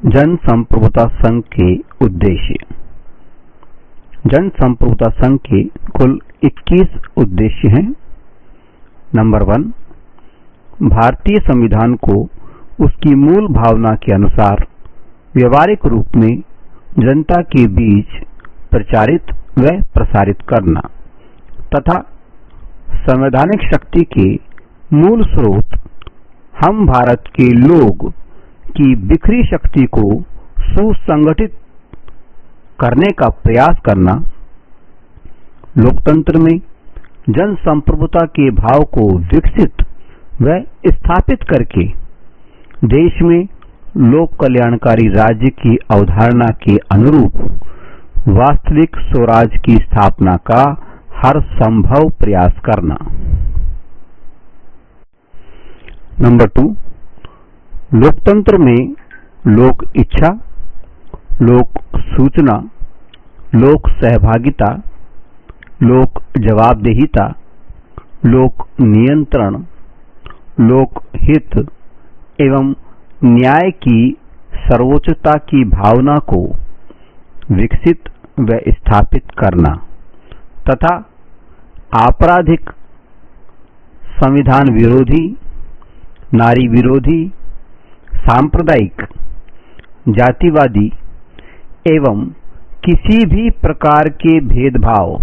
जन संप्रभुता संघ के उद्देश्य। जन संप्रभुता संघ के कुल 21 उद्देश्य हैं। नंबर 1, भारतीय संविधान को उसकी मूल भावना के अनुसार व्यवहारिक रूप में जनता के बीच प्रचारित व प्रसारित करना तथा संवैधानिक शक्ति के मूल स्रोत हम भारत के लोग की बिखरी शक्ति को सुसंगठित करने का प्रयास करना। लोकतंत्र में जन संप्रभुता के भाव को विकसित व स्थापित करके देश में लोक कल्याणकारी राज्य की अवधारणा के अनुरूप वास्तविक स्वराज की स्थापना का हर संभव प्रयास करना। नंबर 2, लोकतंत्र में लोक इच्छा, लोक सूचना, लोक सहभागिता, लोक जवाबदेहिता, लोक नियंत्रण, लोक हित एवं न्याय की सर्वोच्चता की भावना को विकसित व स्थापित करना तथा आपराधिक, संविधान विरोधी, नारी विरोधी, सांप्रदायिक, जातिवादी एवं किसी भी प्रकार के भेदभाव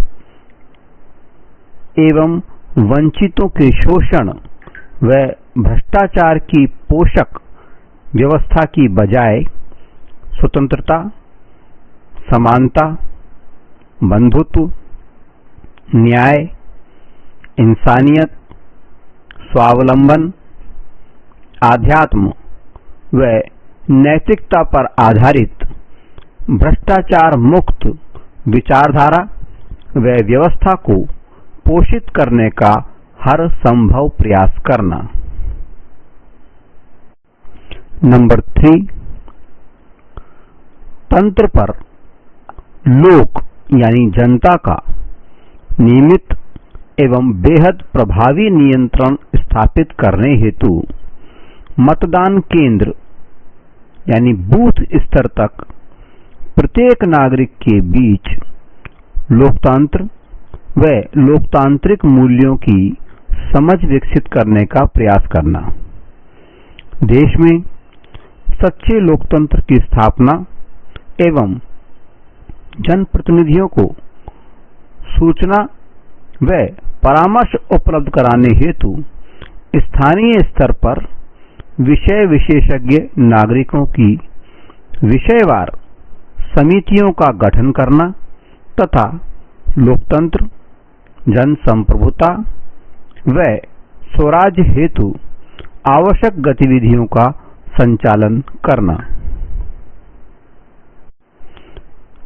एवं वंचितों के शोषण व भ्रष्टाचार की पोषक व्यवस्था की बजाय स्वतंत्रता, समानता, बंधुत्व, न्याय, इंसानियत, स्वावलंबन, आध्यात्म व नैतिकता पर आधारित भ्रष्टाचार मुक्त विचारधारा व व्यवस्था को पोषित करने का हर संभव प्रयास करना। नंबर 3, तंत्र पर लोक यानी जनता का नियमित एवं बेहद प्रभावी नियंत्रण स्थापित करने हेतु मतदान केंद्र यानी बूथ स्तर तक प्रत्येक नागरिक के बीच लोकतंत्र व लोकतांत्रिक मूल्यों की समझ विकसित करने का प्रयास करना। देश में सच्चे लोकतंत्र की स्थापना एवं जनप्रतिनिधियों को सूचना व परामर्श उपलब्ध कराने हेतु स्थानीय स्तर पर विषय विशेषज्ञ नागरिकों की विषयवार समितियों का गठन करना तथा लोकतंत्र, जन संप्रभुता व स्वराज हेतु आवश्यक गतिविधियों का संचालन करना।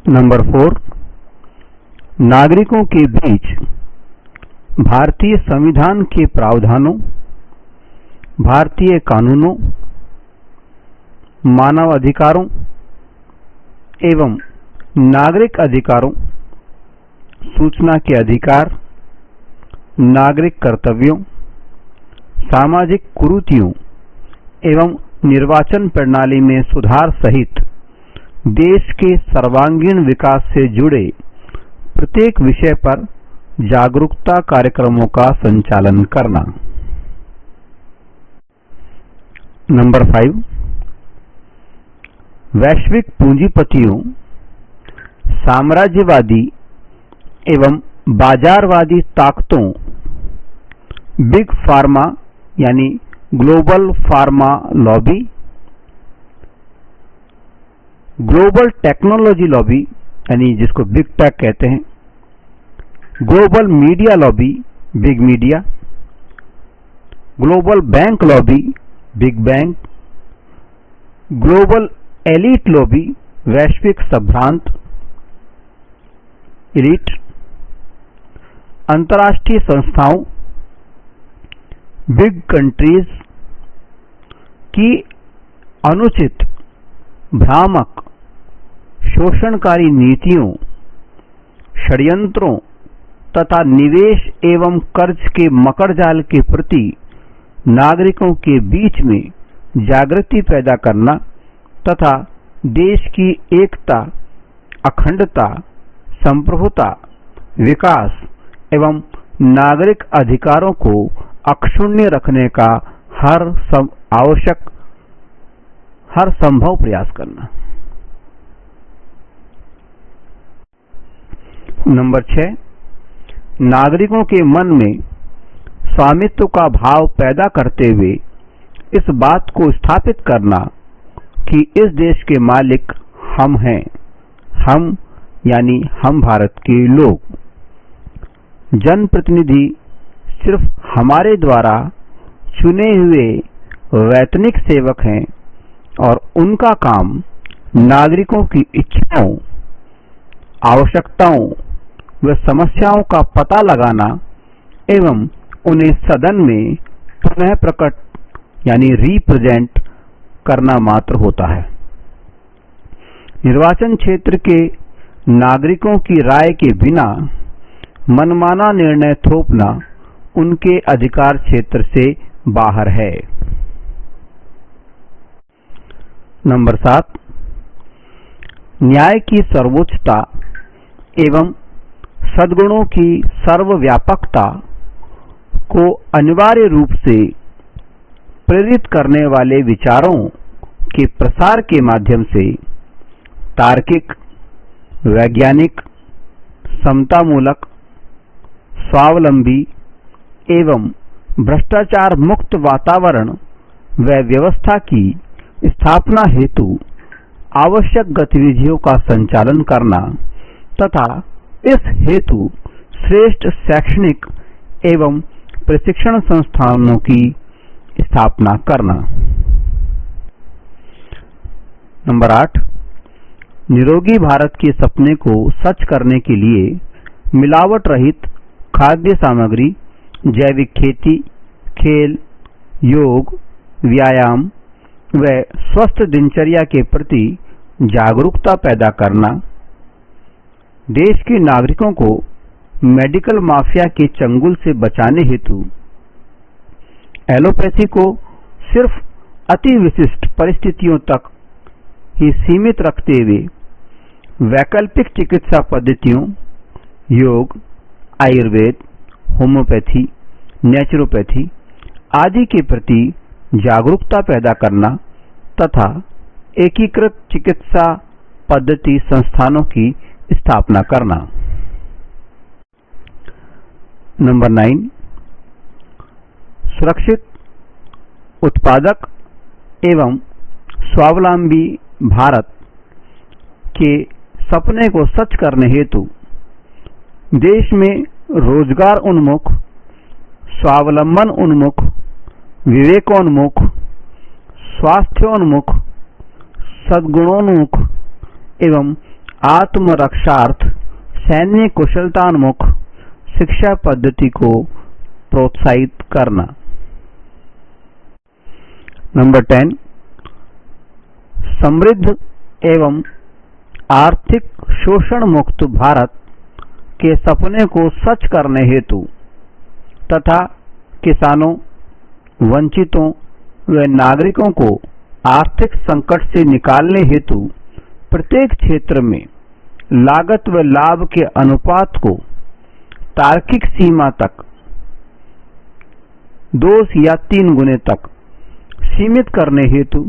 नंबर 4, नागरिकों के बीच भारतीय संविधान के प्रावधानों, भारतीय कानूनों, मानव अधिकारों एवं नागरिक अधिकारों, सूचना के अधिकार, नागरिक कर्तव्यों, सामाजिक कुरीतियों एवं निर्वाचन प्रणाली में सुधार सहित देश के सर्वांगीण विकास से जुड़े प्रत्येक विषय पर जागरूकता कार्यक्रमों का संचालन करना। नंबर 5, वैश्विक पूंजीपतियों, साम्राज्यवादी एवं बाजारवादी ताकतों, बिग फार्मा यानी global pharma lobby, global technology lobby यानी जिसको बिग टेक कहते हैं, global media lobby, big media, global bank lobby, big bank, global elite lobby, वैश्विक संभ्रांत, एलीट, अंतर्राष्ट्रीय संस्थाओं, बिग कंट्रीज की अनुचित, भ्रामक, शोषणकारी नीतियों, षड्यंत्रों तथा निवेश एवं कर्ज के मकड़जाल के प्रति नागरिकों के बीच में जागृति पैदा करना तथा देश की एकता, अखंडता, संप्रभुता, विकास एवं नागरिक अधिकारों को अक्षुण्ण रखने का हर संभव प्रयास करना। नंबर 6, नागरिकों के मन में स्वामित्व का भाव पैदा करते हुए इस बात को स्थापित करना कि इस देश के मालिक हम हैं, हम यानी हम भारत के लोग। जनप्रतिनिधि सिर्फ हमारे द्वारा चुने हुए वैतनिक सेवक हैं और उनका काम नागरिकों की इच्छाओं, आवश्यकताओं व समस्याओं का पता लगाना एवं उन्हें सदन में पुनः प्रकट यानी रिप्रेजेंट करना मात्र होता है। निर्वाचन क्षेत्र के नागरिकों की राय के बिना मनमाना निर्णय थोपना उनके अधिकार क्षेत्र से बाहर है। नंबर 7, न्याय की सर्वोच्चता एवं सद्गुणों की सर्वव्यापकता को अनिवार्य रूप से प्रेरित करने वाले विचारों के प्रसार के माध्यम से तार्किक, वैज्ञानिक, समतामूलक, स्वावलंबी एवं भ्रष्टाचार मुक्त वातावरण व व्यवस्था की स्थापना हेतु आवश्यक गतिविधियों का संचालन करना तथा इस हेतु श्रेष्ठ शैक्षणिक एवं प्रशिक्षण संस्थानों की स्थापना करना। नंबर 8, निरोगी भारत के सपने को सच करने के लिए मिलावट रहित खाद्य सामग्री, जैविक खेती, खेल, योग, व्यायाम व स्वस्थ दिनचर्या के प्रति जागरूकता पैदा करना, देश के नागरिकों को मेडिकल माफिया के चंगुल से बचाने हेतु एलोपैथी को सिर्फ अति विशिष्ट परिस्थितियों तक ही सीमित रखते हुए वैकल्पिक चिकित्सा पद्धतियों, योग, आयुर्वेद, होम्योपैथी, नेचुरोपैथी आदि के प्रति जागरूकता पैदा करना तथा एकीकृत चिकित्सा पद्धति संस्थानों की स्थापना करना। नंबर 9, सुरक्षित, उत्पादक एवं स्वावलंबी भारत के सपने को सच करने हेतु देश में रोजगार उन्मुख, स्वावलंबन उन्मुख, विवेकोन्मुख, स्वास्थ्योन्मुख, सद्गुणोन्मुख एवं आत्मरक्षार्थ सैन्य कुशलतान्मुख शिक्षा पद्धति को प्रोत्साहित करना। नंबर 10, समृद्ध एवं आर्थिक शोषण मुक्त भारत के सपने को सच करने हेतु तथा किसानों, वंचितों व नागरिकों को आर्थिक संकट से निकालने हेतु प्रत्येक क्षेत्र में लागत व लाभ के अनुपात को तार्किक सीमा तक 2 या 3 गुने तक सीमित करने हेतु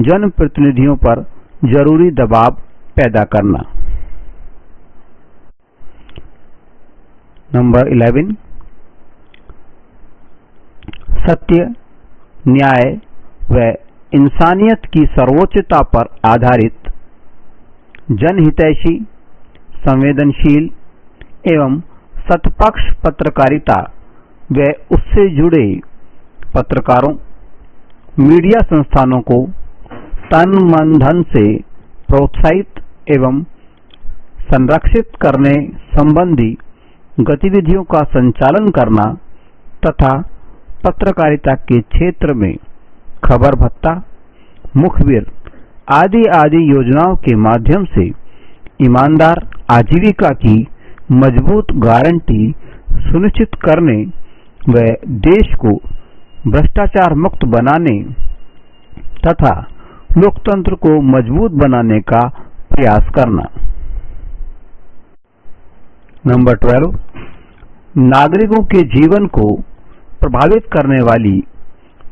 जनप्रतिनिधियों पर जरूरी दबाव पैदा करना। नंबर 11, सत्य, न्याय व इंसानियत की सर्वोच्चता पर आधारित जनहितैषी, संवेदनशील एवं सत्पक्ष पत्रकारिता व उससे जुड़े पत्रकारों, मीडिया संस्थानों को तन मन धन से प्रोत्साहित एवं संरक्षित करने संबंधी गतिविधियों का संचालन करना तथा पत्रकारिता के क्षेत्र में खबर भत्ता, मुखबिर आदि योजनाओं के माध्यम से ईमानदार आजीविका की मजबूत गारंटी सुनिश्चित करने व देश को भ्रष्टाचार मुक्त बनाने तथा लोकतंत्र को मजबूत बनाने का प्रयास करना। नंबर 12, नागरिकों के जीवन को प्रभावित करने वाली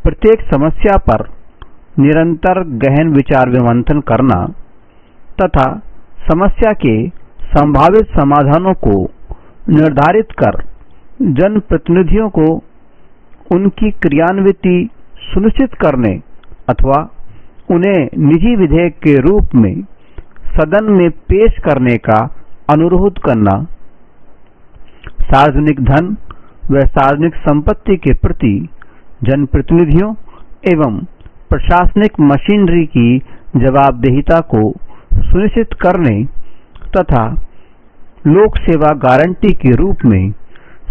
प्रत्येक समस्या पर निरंतर गहन विचार विमंथन करना तथा समस्या के संभावित समाधानों को निर्धारित कर जनप्रतिनिधियों को उनकी क्रियान्विति सुनिश्चित करने अथवा उन्हें निजी विधेयक के रूप में सदन में पेश करने का अनुरोध करना, सार्वजनिक धन व सार्वजनिक संपत्ति के प्रति जनप्रतिनिधियों एवं प्रशासनिक मशीनरी की जवाबदेहिता को सुनिश्चित करने तथा लोक सेवा गारंटी के रूप में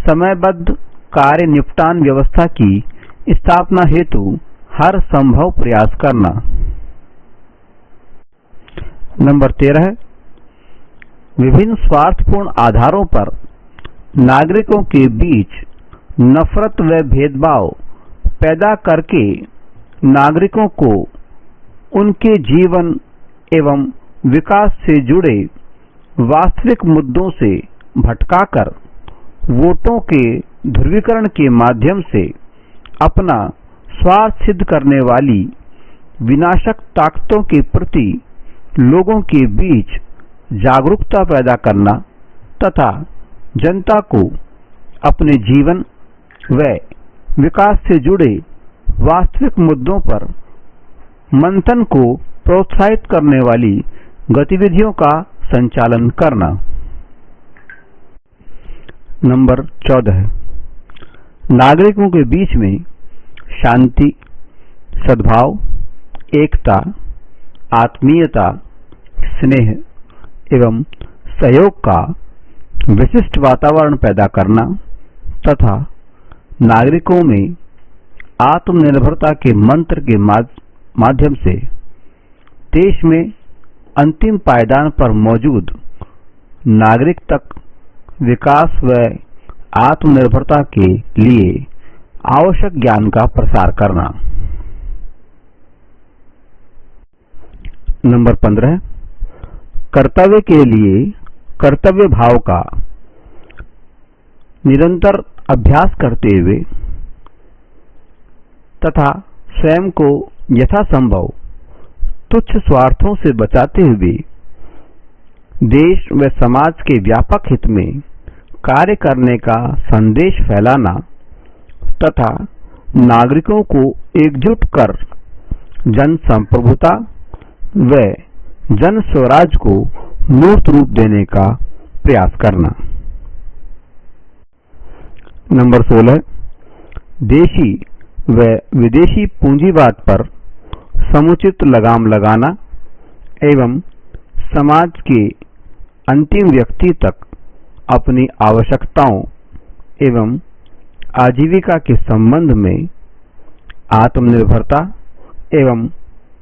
समयबद्ध कार्य निपटान व्यवस्था की स्थापना हेतु हर संभव प्रयास करना। नंबर 13, विभिन्न स्वार्थपूर्ण आधारों पर नागरिकों के बीच नफरत व भेदभाव पैदा करके नागरिकों को उनके जीवन एवं विकास से जुड़े वास्तविक मुद्दों से भटकाकर वोटों के ध्रुवीकरण के माध्यम से अपना स्वार्थ सिद्ध करने वाली विनाशक ताकतों के प्रति लोगों के बीच जागरूकता पैदा करना तथा जनता को अपने जीवन व विकास से जुड़े वास्तविक मुद्दों पर मंथन को प्रोत्साहित करने वाली गतिविधियों का संचालन करना। नंबर 14, नागरिकों के बीच में शांति, सद्भाव, एकता, आत्मीयता, स्नेह एवं सहयोग का विशिष्ट वातावरण पैदा करना तथा नागरिकों में आत्मनिर्भरता के मंत्र के माध्यम से देश में अंतिम पायदान पर मौजूद नागरिक तक विकास व आत्मनिर्भरता के लिए आवश्यक ज्ञान का प्रसार करना। नंबर 15, कर्तव्य के लिए कर्तव्य भाव का निरंतर अभ्यास करते हुए तथा स्वयं को यथासंभव तुच्छ स्वार्थों से बचाते हुए देश व समाज के व्यापक हित में कार्य करने का संदेश फैलाना तथा नागरिकों को एकजुट कर जन संप्रभुता व जन स्वराज को मूर्त रूप देने का प्रयास करना। नंबर 16, देशी व विदेशी पूंजीवाद पर समुचित लगाम लगाना एवं समाज के अंतिम व्यक्ति तक अपनी आवश्यकताओं एवं आजीविका के संबंध में आत्मनिर्भरता एवं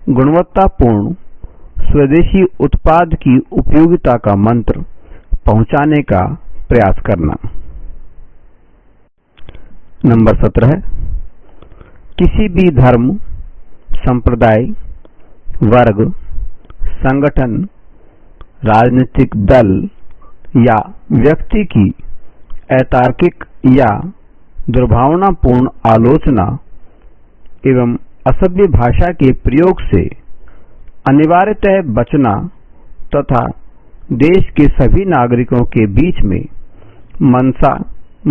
गुणवत्तापूर्ण स्वदेशी उत्पाद की उपयोगिता का मंत्र पहुंचाने का प्रयास करना। नंबर 17, किसी भी धर्म, संप्रदाय, वर्ग, संगठन, राजनीतिक दल या व्यक्ति की अतार्किक या दुर्भावनापूर्ण आलोचना एवं असभ्य भाषा के प्रयोग से अनिवार्यतः बचना तथा देश के सभी नागरिकों के बीच में मनसा,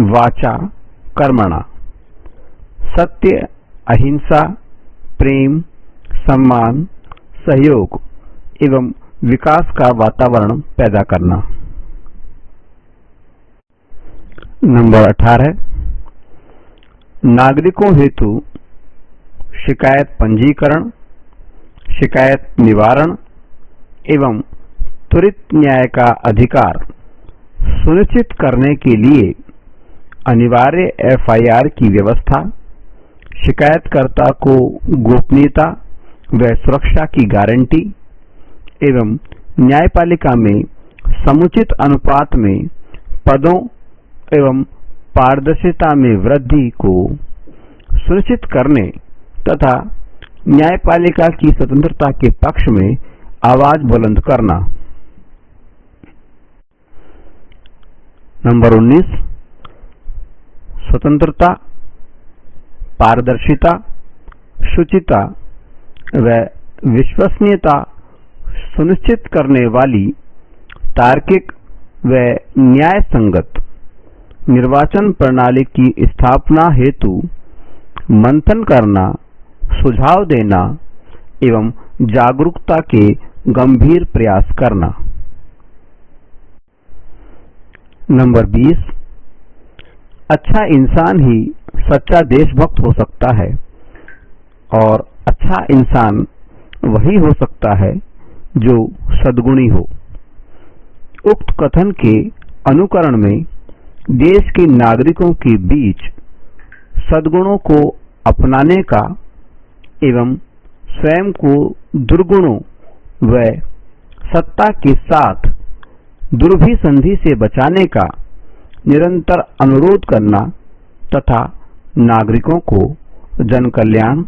वाचा, कर्मणा सत्य, अहिंसा, प्रेम, सम्मान, सहयोग एवं विकास का वातावरण पैदा करना। नंबर 18, नागरिकों हेतु शिकायत पंजीकरण, शिकायत निवारण एवं त्वरित न्याय का अधिकार सुनिश्चित करने के लिए अनिवार्य FIR की व्यवस्था, शिकायतकर्ता को गोपनीयता व सुरक्षा की गारंटी एवं न्यायपालिका में समुचित अनुपात में पदों एवं पारदर्शिता में वृद्धि को सुनिश्चित करने तथा न्यायपालिका की स्वतंत्रता के पक्ष में आवाज बुलंद करना। नंबर 19, स्वतंत्रता, पारदर्शिता, शुचिता व विश्वसनीयता सुनिश्चित करने वाली तार्किक व न्याय संगत निर्वाचन प्रणाली की स्थापना हेतु मंथन करना, सुझाव देना एवं जागरूकता के गंभीर प्रयास करना। नंबर 20, अच्छा इंसान ही सच्चा देशभक्त हो सकता है और अच्छा इंसान वही हो सकता है जो सद्गुणी हो। उक्त कथन के अनुकरण में देश के नागरिकों के बीच सद्गुणों को अपनाने का एवं स्वयं को दुर्गुणों व सत्ता के साथ दुर्भिसंधि से बचाने का निरंतर अनुरोध करना तथा नागरिकों को जन कल्याण,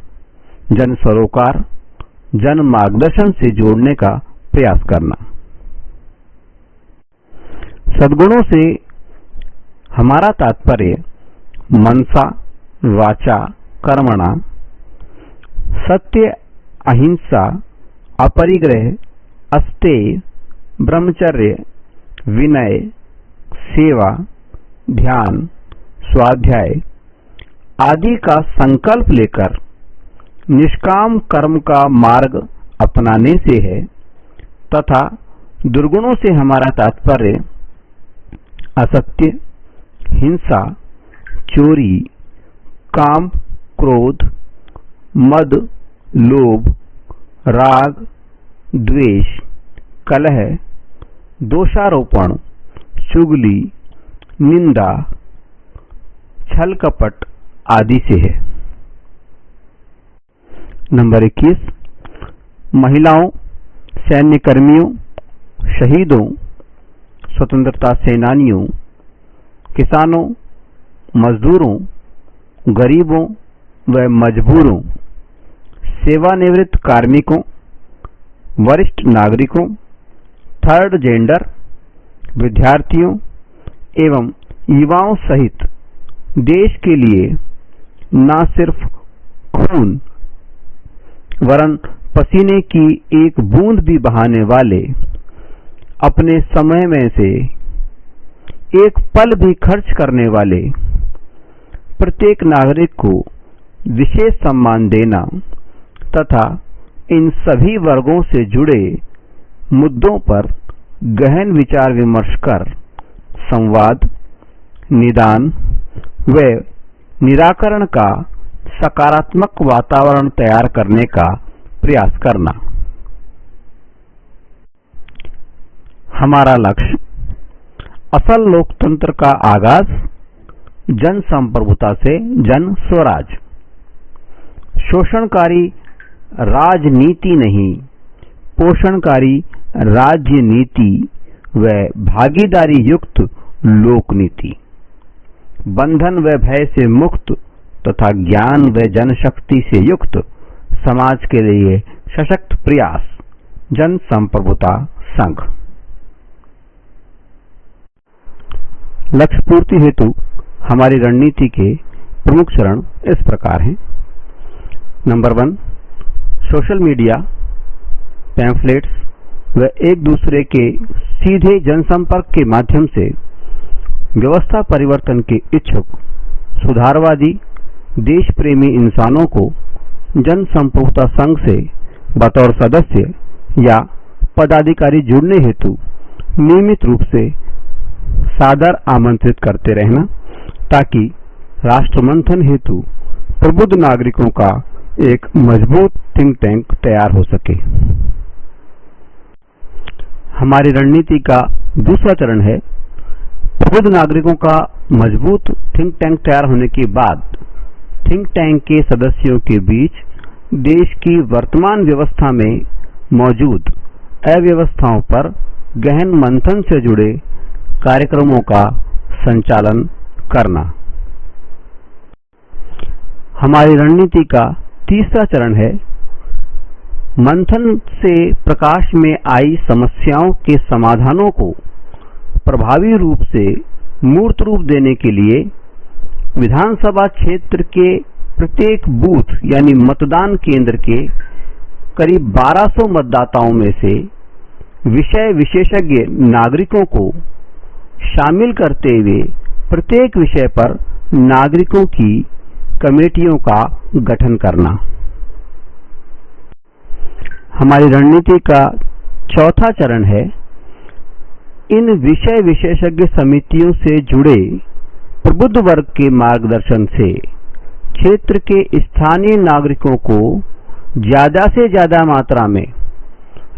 जन सरोकार, जन मार्गदर्शन से जोड़ने का प्रयास करना। सद्गुणों से हमारा तात्पर्य मनसा, वाचा, कर्मणा, सत्य, अहिंसा, अपरिग्रह, अस्तेय, ब्रह्मचर्य, विनय, सेवा, ध्यान, स्वाध्याय आदि का संकल्प लेकर निष्काम कर्म का मार्ग अपनाने से है तथा दुर्गुणों से हमारा तात्पर्य असत्य, हिंसा, चोरी, काम, क्रोध, मद, लोभ, राग, द्वेष, कलह, दोषारोपण, चुगली, निंदा, छल कपट आदि से है। नंबर 21, महिलाओं, सैन्य कर्मियों, शहीदों, स्वतंत्रता सेनानियों, किसानों, मजदूरों, गरीबों व मजबूरों, सेवानिवृत्त कार्मिकों, वरिष्ठ नागरिकों, थर्ड जेंडर, विद्यार्थियों एवं युवाओं सहित देश के लिए न सिर्फ खून वरन पसीने की एक बूंद भी बहाने वाले, अपने समय में से एक पल भी खर्च करने वाले प्रत्येक नागरिक को विशेष सम्मान देना तथा इन सभी वर्गों से जुड़े मुद्दों पर गहन विचार विमर्श कर संवाद, निदान व निराकरण का सकारात्मक वातावरण तैयार करने का प्रयास करना। हमारा लक्ष्य असल लोकतंत्र का आगाज जन संप्रभुता से जन स्वराज, शोषणकारी राजनीति नहीं, पोषणकारी राज्य नीति व भागीदारी युक्त लोक नीति, बंधन व भय से मुक्त तथा ज्ञान व जनशक्ति से युक्त समाज के लिए सशक्त प्रयास, जन संप्रभुता संघ। लक्ष्य पूर्ति हेतु हमारी रणनीति के प्रमुख चरण इस प्रकार हैं। नंबर 1, सोशल मीडिया, पैम्फलेट्स व एक दूसरे के सीधे जनसंपर्क के माध्यम से व्यवस्था परिवर्तन के इच्छुक, सुधारवादी, देश प्रेमी इंसानों को जन संप्रभुता संघ से बतौर सदस्य या पदाधिकारी जुड़ने हेतु नियमित रूप से सादर आमंत्रित करते रहना, ताकि राष्ट्रमंथन हेतु प्रबुद्ध नागरिकों का एक मजबूत थिंक टैंक तैयार हो सके। हमारी रणनीति का दूसरा चरण है प्रबुद्ध नागरिकों का मजबूत थिंक टैंक तैयार होने के बाद थिंक टैंक के सदस्यों के बीच देश की वर्तमान व्यवस्था में मौजूद अव्यवस्थाओं पर गहन मंथन से जुड़े कार्यक्रमों का संचालन करना। हमारी रणनीति का तीसरा चरण है मंथन से प्रकाश में आई समस्याओं के समाधानों को प्रभावी रूप से मूर्त रूप देने के लिए विधानसभा क्षेत्र के प्रत्येक बूथ यानी मतदान केंद्र के करीब 1200 मतदाताओं में से विषय विशेषज्ञ नागरिकों को शामिल करते हुए प्रत्येक विषय पर नागरिकों की कमेटियों का गठन करना। हमारी रणनीति का चौथा चरण है इन विषय विशेषज्ञ समितियों से जुड़े प्रबुद्ध वर्ग के मार्गदर्शन से क्षेत्र के स्थानीय नागरिकों को ज्यादा से ज्यादा मात्रा में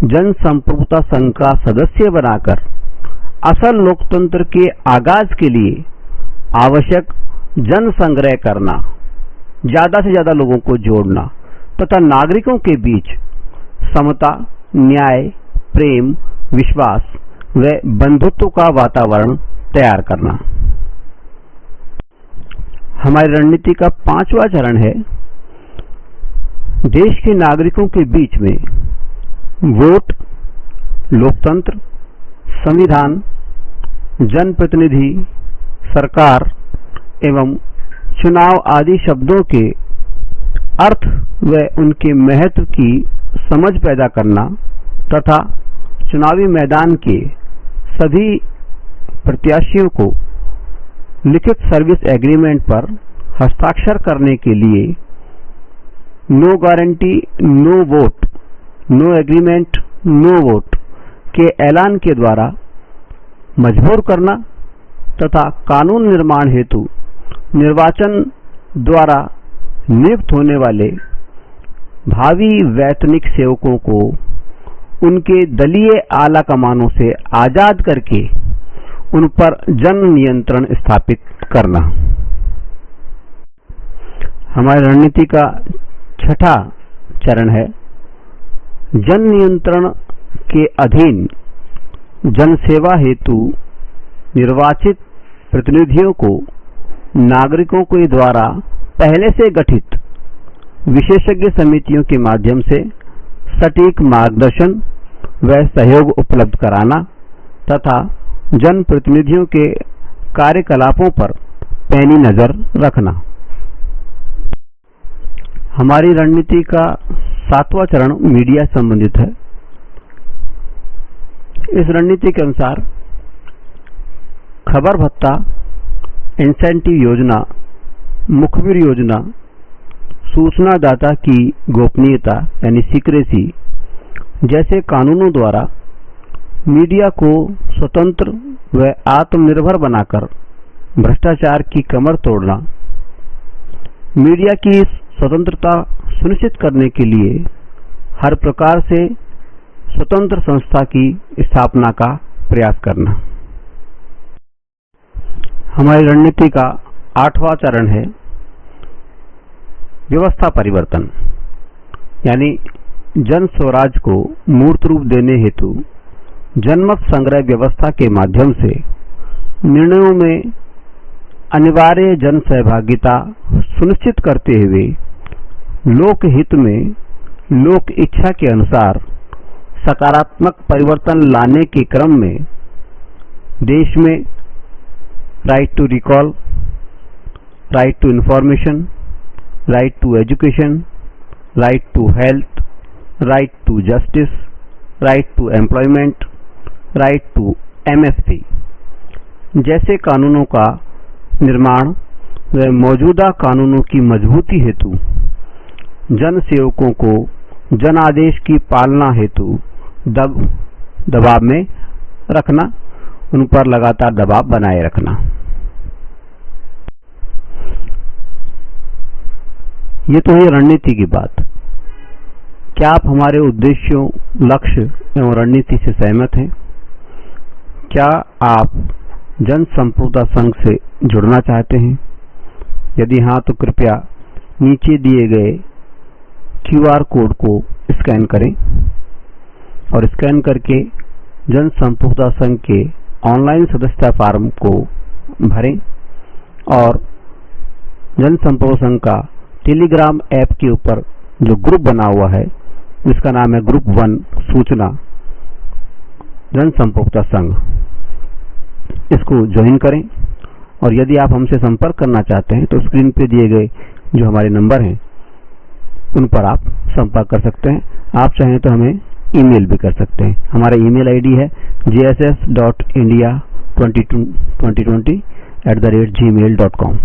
जन संप्रभुता संघ का सदस्य बनाकर असल लोकतंत्र के आगाज के लिए आवश्यक जन संग्रह करना, ज्यादा से ज्यादा लोगों को जोड़ना तथा नागरिकों के बीच समता, न्याय, प्रेम, विश्वास व बंधुत्व का वातावरण तैयार करना। हमारी रणनीति का पांचवा चरण है देश के नागरिकों के बीच में वोट, लोकतंत्र, संविधान, जनप्रतिनिधि, सरकार एवं चुनाव आदि शब्दों के अर्थ व उनके महत्व की समझ पैदा करना तथा चुनावी मैदान के सभी प्रत्याशियों को लिखित सर्विस एग्रीमेंट पर हस्ताक्षर करने के लिए no guarantee no vote, no agreement no vote के ऐलान के द्वारा मजबूर करना तथा कानून निर्माण हेतु निर्वाचन द्वारा नियुक्त होने वाले भावी वैतनिक सेवकों को उनके दलीय आला कमानों से आजाद करके उन पर जन नियंत्रण स्थापित करना। हमारी रणनीति का छठा चरण है जन नियंत्रण के अधीन जनसेवा हेतु निर्वाचित प्रतिनिधियों को नागरिकों के द्वारा पहले से गठित विशेषज्ञ समितियों के माध्यम से सटीक मार्गदर्शन व सहयोग उपलब्ध कराना तथा जन प्रतिनिधियों के कार्यकलापों पर पैनी नजर रखना। हमारी रणनीति का सातवां चरण मीडिया संबंधित है। इस रणनीति के अनुसार खबर भत्ता, इंसेंटिव योजना, मुखबिर योजना, सूचनादाता की गोपनीयता यानी सीक्रेसी जैसे कानूनों द्वारा मीडिया को स्वतंत्र व आत्मनिर्भर बनाकर भ्रष्टाचार की कमर तोड़ना, मीडिया की स्वतंत्रता सुनिश्चित करने के लिए हर प्रकार से स्वतंत्र संस्था की स्थापना का प्रयास करना। हमारी रणनीति का आठवां चरण है व्यवस्था परिवर्तन, यानी जन स्वराज को मूर्त रूप देने हेतु जनमत संग्रह व्यवस्था के माध्यम से निर्णयों में अनिवार्य जन सहभागिता सुनिश्चित करते हुए लोकहित में लोक इच्छा के अनुसार सकारात्मक परिवर्तन लाने के क्रम में देश में right to recall, right to information, right to education, right to health, right to justice, right to employment, right to MSP जैसे कानूनों का निर्माण व मौजूदा कानूनों की मजबूती हेतु जन सेवकों को जनादेश की पालना हेतु दबाव में रखना, उन पर लगातार दबाव बनाए रखना। ये तो है रणनीति की बात। क्या आप हमारे उद्देश्यों, लक्ष्य एवं रणनीति से सहमत हैं? क्या आप जन संप्रभुता संघ से जुड़ना चाहते हैं? यदि हाँ तो कृपया नीचे दिए गए QR कोड को स्कैन करें और स्कैन करके जन संप्रभुता संघ के ऑनलाइन सदस्यता फॉर्म को भरें और जन संप्रभुता संघ का टेलीग्राम ऐप के ऊपर जो ग्रुप बना हुआ है जिसका नाम है ग्रुप 1 सूचना जनसंप्रभुता संघ। इसको ज्वाइन करें और यदि आप हमसे संपर्क करना चाहते हैं तो स्क्रीन पे दिए गए जो हमारे नंबर हैं उन पर आप संपर्क कर सकते हैं। आप चाहें तो हमें ईमेल भी कर सकते हैं। हमारा ईमेल आईडी है jss.india2020@gmail.com।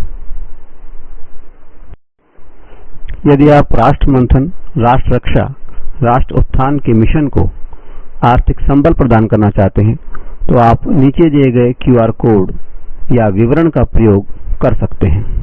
यदि आप राष्ट्र मंथन, राष्ट्र रक्षा, राष्ट्र उत्थान के मिशन को आर्थिक संबल प्रदान करना चाहते हैं तो आप नीचे दिए गए QR कोड या विवरण का प्रयोग कर सकते हैं।